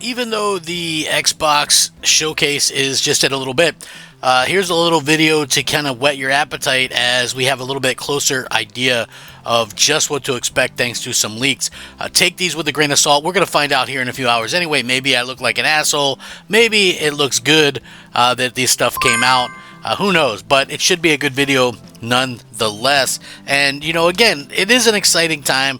even though the Xbox showcase is just in a little bit, here's a little video to kind of whet your appetite as we have a little bit closer idea of just what to expect thanks to some leaks. Take these with a grain of salt. We're going to find out here in a few hours anyway. Maybe I look like an asshole. Maybe it looks good that this stuff came out. Who knows? But it should be a good video nonetheless. And, again, it is an exciting time.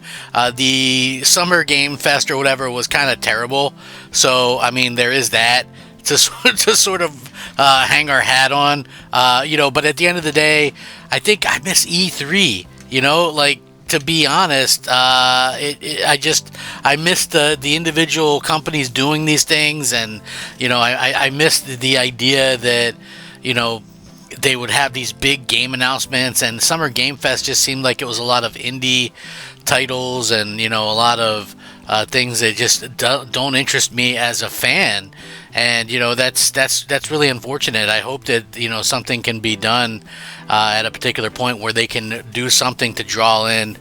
The Summer Game Fest or whatever was kind of terrible. So, I mean, there is that to sort of hang our hat on. But at the end of the day, I think I miss E3. To be honest, I miss the individual companies doing these things. And, I miss the idea that, they would have these big game announcements, and Summer Game Fest just seemed like it was a lot of indie titles and, a lot of things that just don't interest me as a fan. And, that's really unfortunate. I hope that, something can be done at a particular point where they can do something to draw in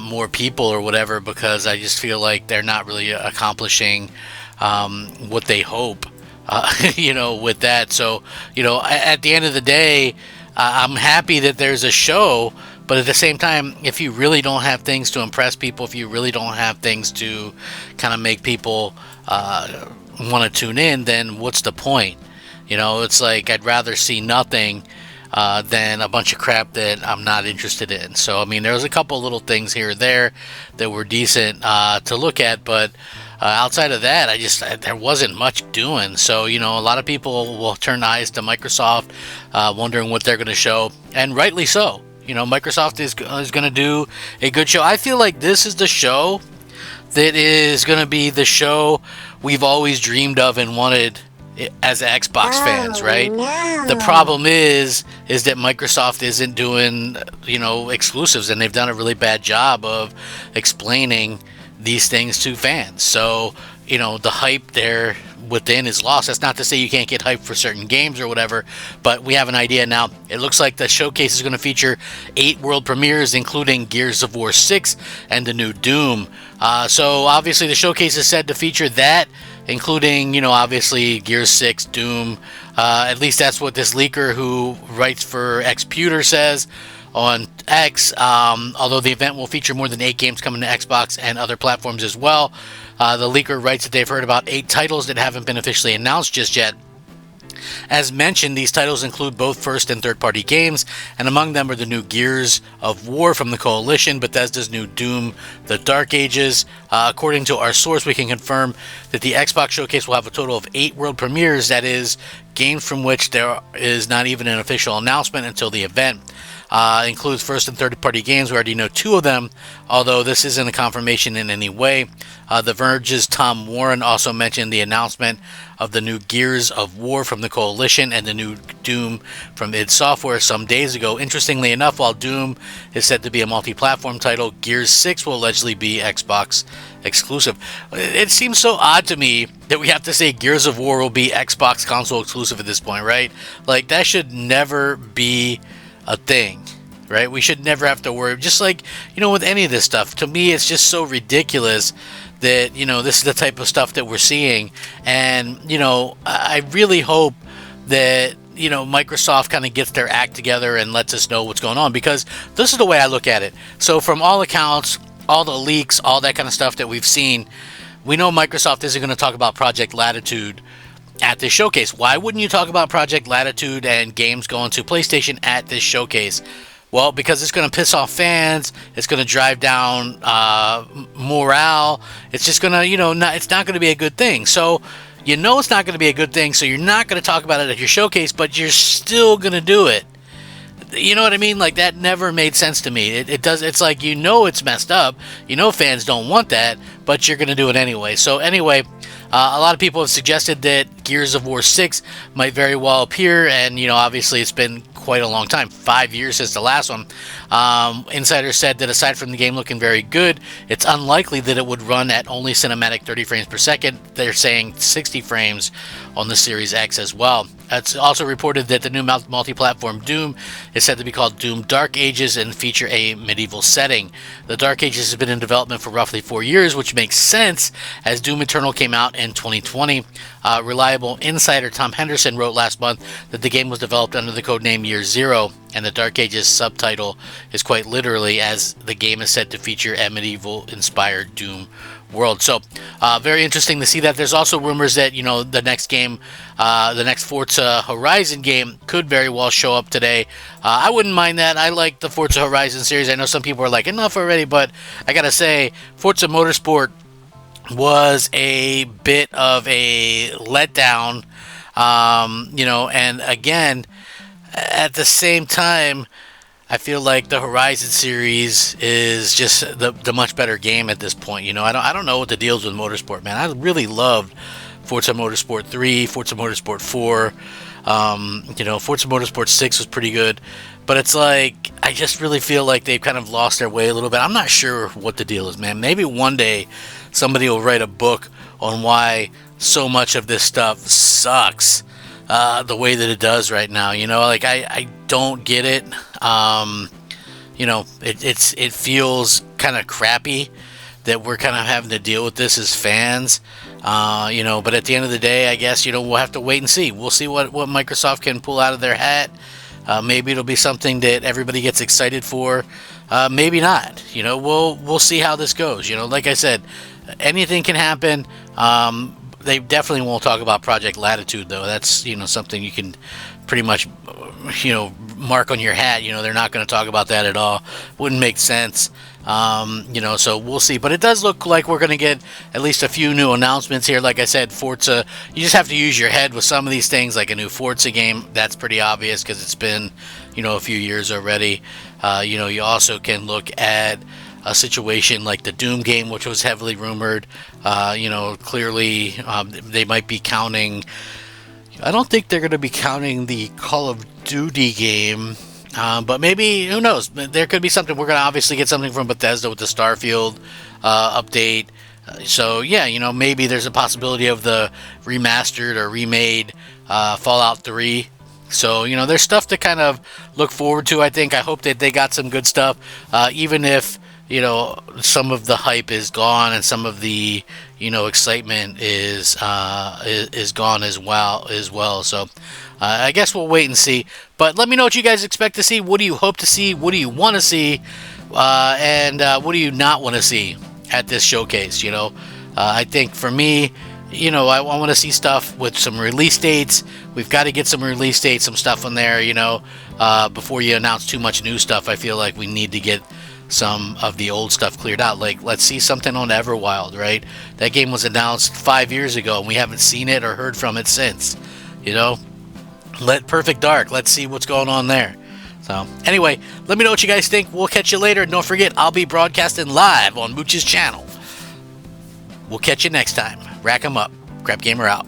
more people or whatever, because I just feel like they're not really accomplishing what they hope. With that. So, at the end of the day, I'm happy that there's a show, but at the same time, if you really don't have things to impress people, if you really don't have things to kind of make people want to tune in, then what's the point? It's like I'd rather see nothing than a bunch of crap that I'm not interested in. So, I mean, there was a couple little things here or there that were decent to look at, but outside of that, there wasn't much doing. So, a lot of people will turn eyes to Microsoft, wondering what they're going to show, and rightly so. Microsoft is going to do a good show. I feel like this is the show that is going to be the show we've always dreamed of and wanted as Xbox fans, right? No. The problem is that Microsoft isn't doing, exclusives, and they've done a really bad job of explaining these things to fans. So, the hype there within is lost. That's not to say you can't get hype for certain games or whatever, but we have an idea now. It looks like the showcase is going to feature 8 world premieres, including Gears of War 6 and the new Doom. So obviously the showcase is said to feature that, including, obviously Gears 6, Doom. At least that's what this leaker who writes for Xputer says on X, although the event will feature more than 8 games coming to Xbox and other platforms as well. The leaker writes that they've heard about 8 titles that haven't been officially announced just yet. As mentioned, these titles include both first and third-party games, and among them are the new Gears of War from the Coalition, Bethesda's new Doom, The Dark Ages. According to our source, we can confirm that the Xbox Showcase will have a total of 8 world premieres, that is, games from which there is not even an official announcement until the event. Includes first and third-party games. We already know 2 of them, although this isn't a confirmation in any way. The Verge's Tom Warren also mentioned the announcement of the new Gears of War from the Coalition and the new Doom from id Software some days ago. Interestingly enough, while Doom is said to be a multi-platform title, Gears 6 will allegedly be Xbox exclusive. It seems so odd to me that we have to say Gears of War will be Xbox console exclusive at this point, right? Like, that should never be a thing, right? We should never have to worry. Just like, with any of this stuff, to me, it's just so ridiculous that, this is the type of stuff that we're seeing. And, I really hope that, Microsoft kind of gets their act together and lets us know what's going on, because this is the way I look at it. So from all accounts, all the leaks, all that kind of stuff that we've seen, we know Microsoft isn't going to talk about Project Latitude at this showcase. Why wouldn't you talk about Project Latitude and games going to PlayStation at this showcase? Well, because it's going to piss off fans. It's going to drive down morale. It's just going to, it's not going to be a good thing. So, it's not going to be a good thing. So you're not going to talk about it at your showcase, but you're still going to do it. You know what I mean? Like, that never made sense to me. It does. It's like, it's messed up. Fans don't want that, but you're going to do it anyway. So anyway, a lot of people have suggested that Gears of War 6 might very well appear, and obviously it's been quite a long time, 5 years since the last one. Insiders said that aside from the game looking very good, it's unlikely that it would run at only cinematic 30 frames per second. They're saying 60 frames on the Series X as well. It's also reported that the new multi-platform Doom is said to be called Doom Dark Ages and feature a medieval setting. The Dark Ages has been in development for roughly 4 years, which makes sense as Doom Eternal came out in 2020. Reliable insider Tom Henderson wrote last month that the game was developed under the codename Year Zero, and the Dark Ages subtitle is quite literally as the game is said to feature a medieval-inspired Doom world. So very interesting to see that. There's also rumors that the next game, the next Forza Horizon game, could very well show up today. I wouldn't mind that. I like the Forza Horizon series. I know some people are like, enough already, but I gotta say, Forza Motorsport was a bit of a letdown, and again, at the same time, I feel like the Horizon series is just the much better game at this point. I don't know what the deal is with Motorsport, man. I really loved Forza Motorsport 3, Forza Motorsport 4. Forza Motorsport 6 was pretty good, but it's like I just really feel like they've kind of lost their way a little bit. I'm not sure what the deal is, man. Maybe one day somebody will write a book on why so much of this stuff sucks the way that it does right now. I don't get it. It feels kind of crappy that we're kind of having to deal with this as fans. But at the end of the day, I guess, we'll have to wait and see. We'll see what Microsoft can pull out of their hat. Maybe it'll be something that everybody gets excited for. Maybe not. We'll see how this goes. Like I said, anything can happen. They definitely won't talk about Project Latitude, though. That's, something you can pretty much, mark on your hat. They're not going to talk about that at all. Wouldn't make sense. So we'll see. But it does look like we're going to get at least a few new announcements here. Like I said, Forza, you just have to use your head with some of these things, like a new Forza game. That's pretty obvious because it's been, a few years already. You also can look at a situation like the Doom game, which was heavily rumored. Clearly they might be counting. I don't think they're going to be counting the Call of Duty game, but maybe, who knows? There could be something. We're going to obviously get something from Bethesda with the Starfield update. So yeah, maybe there's a possibility of the remastered or remade Fallout 3. So, there's stuff to kind of look forward to, I think. I hope that they got some good stuff, even if some of the hype is gone and some of the excitement is gone as well. So I guess we'll wait and see. But let me know what you guys expect to see. What do you hope to see? What do you want to see? And what do you not want to see at this showcase? I think for me, I want to see stuff with some release dates. We've got to get some release dates, some stuff on there, before you announce too much new stuff. I feel like we need to get some of the old stuff cleared out. Like, let's see something on Everwild, right? That game was announced 5 years ago, and we haven't seen it or heard from it since. Perfect Dark, let's see what's going on there. So, anyway, let me know what you guys think. We'll catch you later. And don't forget, I'll be broadcasting live on Mooch's channel. We'll catch you next time. Rack 'em up. Crap Gamer out.